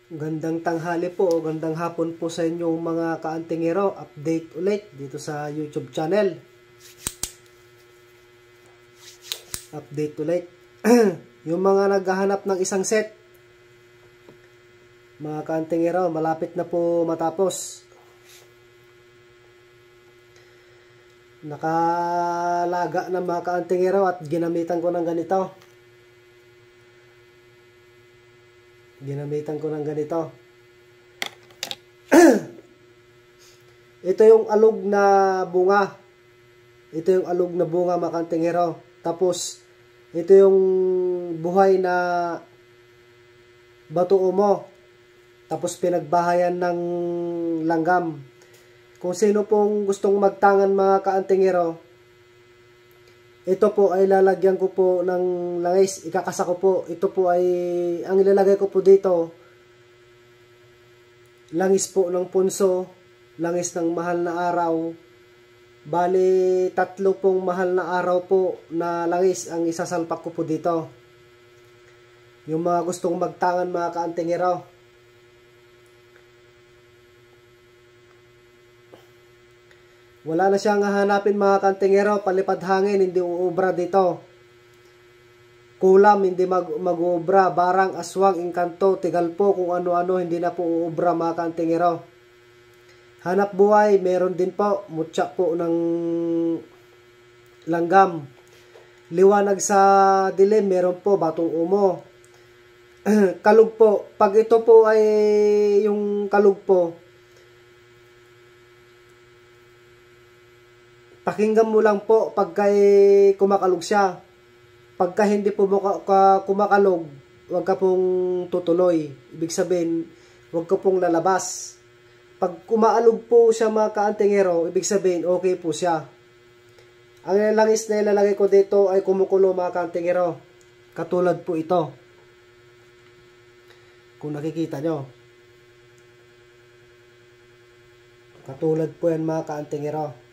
Gandang tanghali po o gandang hapon po sa inyong mga kaantingero. Update ulit dito sa YouTube channel. Update ulit. Yung mga naghahanap ng isang set, mga kaantingero, malapit na po matapos. Nakalaga na mga kaantingero at ginamitan ko ng ganito. Ito yung alog na bunga. Mga kaantingero. Tapos ito yung buhay na bato umo. Tapos pinagbahayan ng langgam. Kung sino pong gustong magtangan mga kaantingero, ito po ay lalagyan ko po ng langis. Ikakasa ko po. Ito po ay, ang ilalagay ko po dito, langis po ng punso, langis ng mahal na araw. Bali, 3 pong mahal na araw po na langis ang isasalpak ko po dito. Yung mga gustong magtangan mga kaantingero. Wala na siyang hahanapin mga kaantingero, palipad hangin, hindi uubra dito. Kulam, hindi mag-uubra, barang, aswang, engkanto, tigalpo, kung ano-ano, hindi na po uubra mga kaantingero. Hanap buhay, meron din po, mutya po ng langgam. Liwanag sa dilim, meron po, batong umo. Kalug po, pag ito po ay yung kalug po, pakinggan mo lang po pagka kumakalog siya. Pagka hindi po kumakalog, huwag ka pong tutuloy. Ibig sabihin, huwag ka pong lalabas. Pag kumaalog po siya mga kaantingero, ibig sabihin, okay po siya. Ang langis na ilalagay ko dito ay kumukulo mga kaantingero. Katulad po ito. Kung nakikita nyo. Katulad po yan mga kaantingero.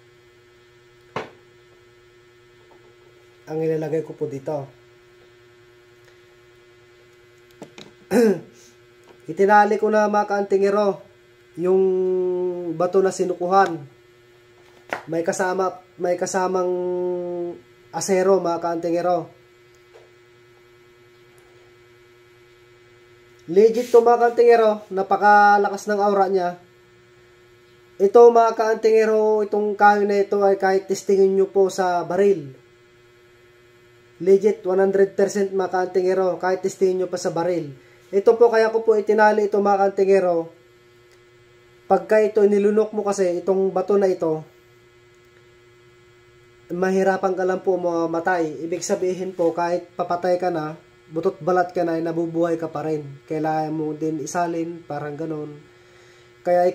Ang ilalagay ko po dito. Itinali ko na mga kaantingero yung bato na sinukuhan. May kasamang asero mga kaantingero. Legit to mga kaantingero, napakalakas ng aura niya. Ito mga kaantingero, itong kahoy na ito ay kahit testingin nyo po sa baril. Legit, 100% mga kaantingero, kahit testingin nyo pa sa baril. Ito po, kaya ko po itinali ito mga kaantingero. Pagka ito nilunok mo kasi, itong bato na ito, mahirapan ka lang po mamatay. Ibig sabihin po, kahit papatay ka na, butot balat ka na, nabubuhay ka pa rin. Kailangan mo din isalin, parang ganon. Kaya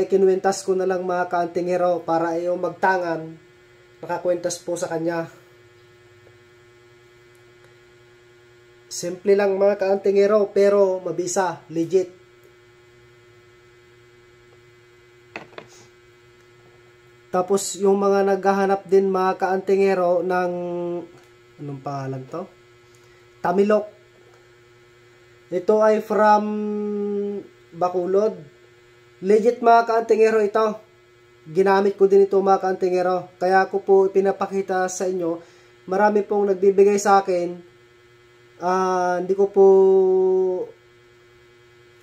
ikinuwentas ko na lang mga kaantingero para yung magtangan, nakakwentas po sa kanya. Simple lang mga kaantingero, pero mabisa, legit. Tapos yung mga naghahanap din mga kaantingero ng, anong pangalan to? Tamilok. Ito ay from Bacolod. Legit mga kaantingero ito. Ginamit ko din ito mga kaantingero. Kaya ko po pinapakita sa inyo. Marami pong nagbibigay sa akin. Hindi ko po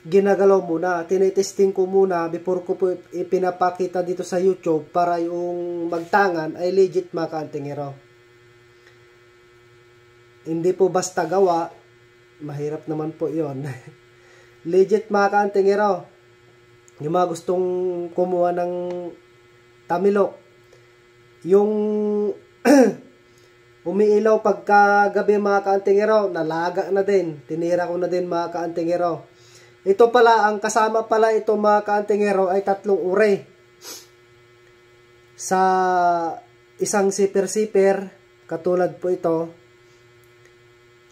ginagalaw muna. Tinitesting ko muna before ko po ipinapakita dito sa YouTube para yung magtangan ay legit mga kaantingero. Hindi po basta gawa. Mahirap naman po yon. Legit mga kaantingero. Yung mga gustong kumuha ng tamilok. Yung umiilaw pagka gabi mga kaantingero, nalaga na din. Tinira ko na din mga kaantingero. Ito pala, ang kasama pala ito mga kaantingero ay 3 uri. Sa isang sipir-sipir, katulad po ito.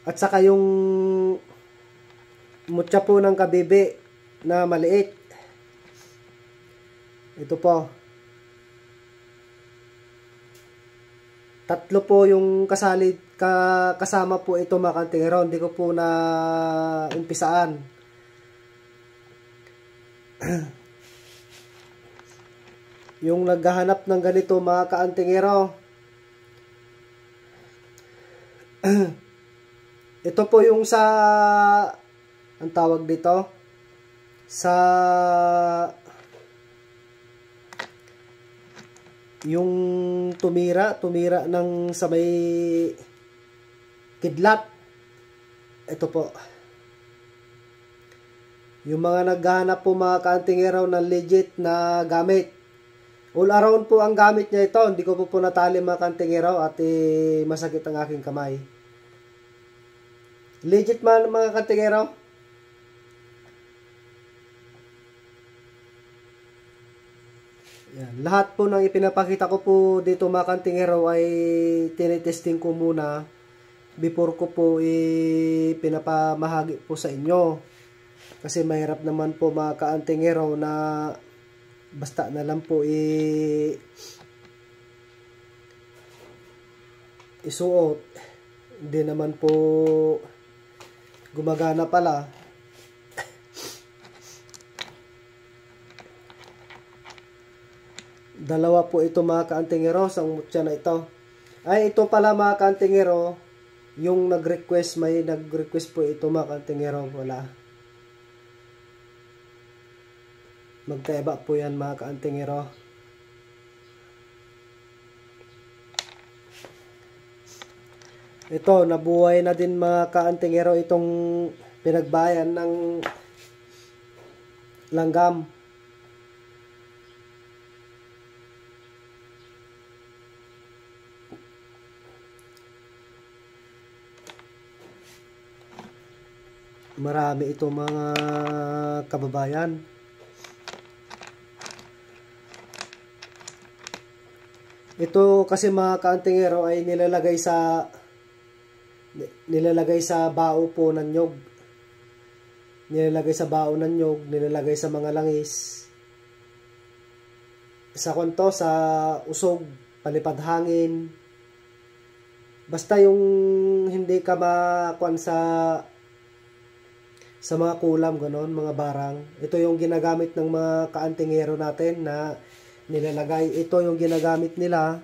At saka yung mutya po ng kabibi na maliit. Ito po. 3 po yung kasama po ito mga kaantingero. Hindi ko po na umpisaan. Yung naghahanap ng ganito mga kaantingero, ito po yung sa, ang tawag dito, sa yung tumira ng sa may kidlat. Ito po. Yung mga naghahanap po mga kaantingero ng legit na gamit. All around po ang gamit niya ito. Hindi ko po natali mga kaantingero at masakit ang aking kamay. Legit man mga kaantingero. Yan. Lahat po ng ipinapakita ko po dito mga kaantingero ay tinitesting ko muna before ko po pinapamahagi po sa inyo. Kasi mahirap naman po mga kaantingero na basta na lang po isuot. Hindi naman po gumagana pala. Dalawa po ito mga kaantingero sa mutya na ito. Ay ito pala mga kaantingero, yung nag-request, may nag-request po ito mga kaantingero, wala. Magkaiba po yan mga kaantingero. Ito, nabuhay na din mga kaantingero itong pinagbayan ng langgam. Marami ito mga kababayan. Ito kasi mga kaantingero ay nilalagay sa bao po ng nyog. Nilalagay sa bao ng nyog, nilalagay sa mga langis. Sa kanto, sa usog, palipad hangin. Basta yung hindi ka makuan sa mga kulam, ganon, mga barang. Ito yung ginagamit ng mga kaantingero natin na nilalagay. Ito yung ginagamit nila.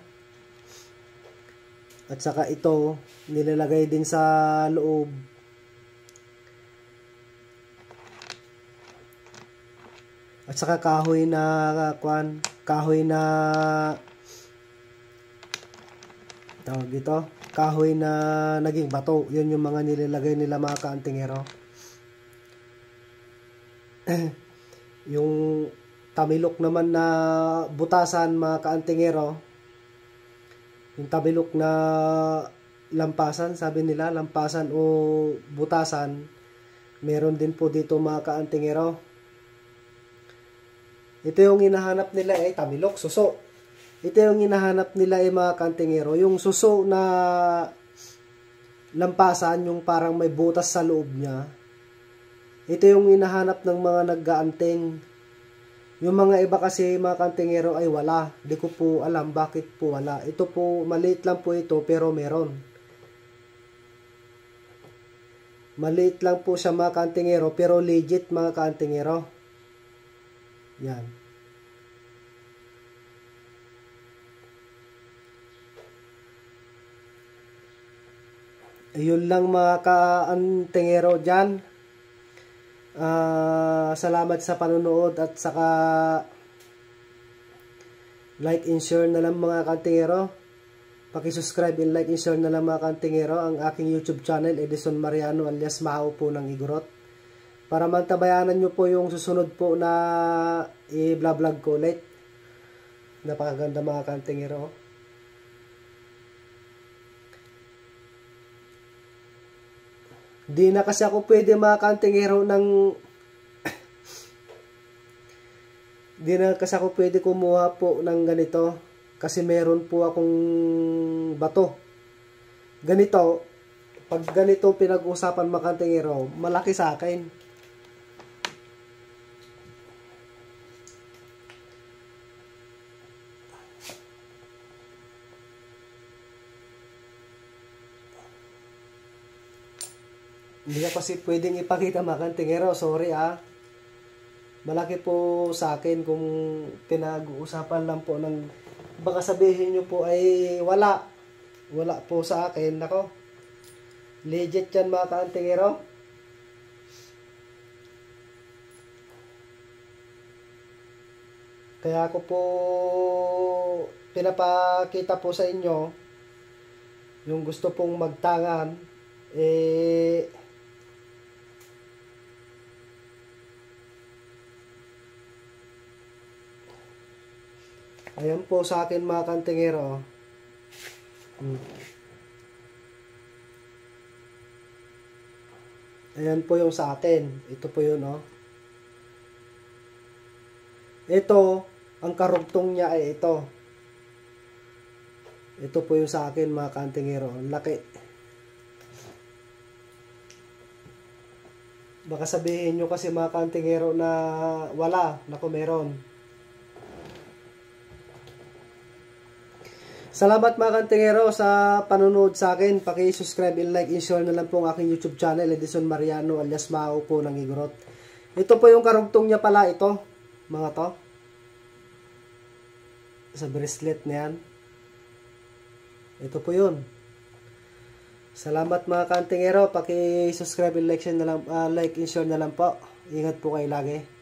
At saka ito, nilalagay din sa loob. At saka kahoy na tawag dito, kahoy na naging bato. Yun yung mga nilalagay nila mga kaantingero. Yung tamilok naman na butasan mga kaantingero, yung tamilok na lampasan, sabi nila lampasan o butasan, meron din po dito mga kaantingero. Ito yung hinahanap nila tamilok, suso. Ito yung hinahanap nila mga kaantingero, yung suso na lampasan, yung parang may butas sa loob niya. Ito yung hinahanap ng mga nag-aanteng. Yung mga iba kasi mga kaantingero ay wala. Di ko po alam bakit po wala. Ito po, maliit lang po ito pero meron. Maliit lang po siya mga kaantingero pero legit mga kaantingero. Yan. Ayun lang mga kaantingero dyan. Salamat sa panonood at saka like and share na lang mga kaantingero. Paki-subscribe and like and share na lang mga kaantingero ang aking YouTube channel, Edison Mariano alias Mahaw po ng Igorot. Para mantabayanan nyo po yung susunod po na i-vlog ko ulit. Napakaganda mga kaantingero. Di na kasi ako pwede mga kaantingero di na kasi ako pwede kumuha po ng ganito kasi meron po akong bato. Ganito, pag ganito pinag-usapan mga kaantingero, malaki sa akin. Hindi ko kasi pwedeng ipakita mga kaantingero. Sorry . malaki po sa akin kung pinag-uusapan lang po ng baka sabihin nyo po ay wala po sa akin. Nako, legit yan mga kaantingero. Kaya ako po pinapakita po sa inyo yung gusto pong magtangan, ayan po sa akin mga kantingero. Ayan po yung sa akin. Ito po yun, oh. Ito, ang karugtong niya ay ito. Ito po yung sa akin mga kantingero. Ang laki. Baka sabihin nyo kasi mga kantingero na wala. Naku, meron. Salamat mga kantingero sa panonood sa akin. Paki-subscribe and like and share na lang po ang aking YouTube channel, Edison Mariano alias Mao po ng Igorot. Ito po yung karugtong niya pala, ito. Mga to. Sa bracelet na yan. Ito po yun. Salamat mga kantingero. Paki-subscribe and like and share na lang po. Ingat po kayo lagi.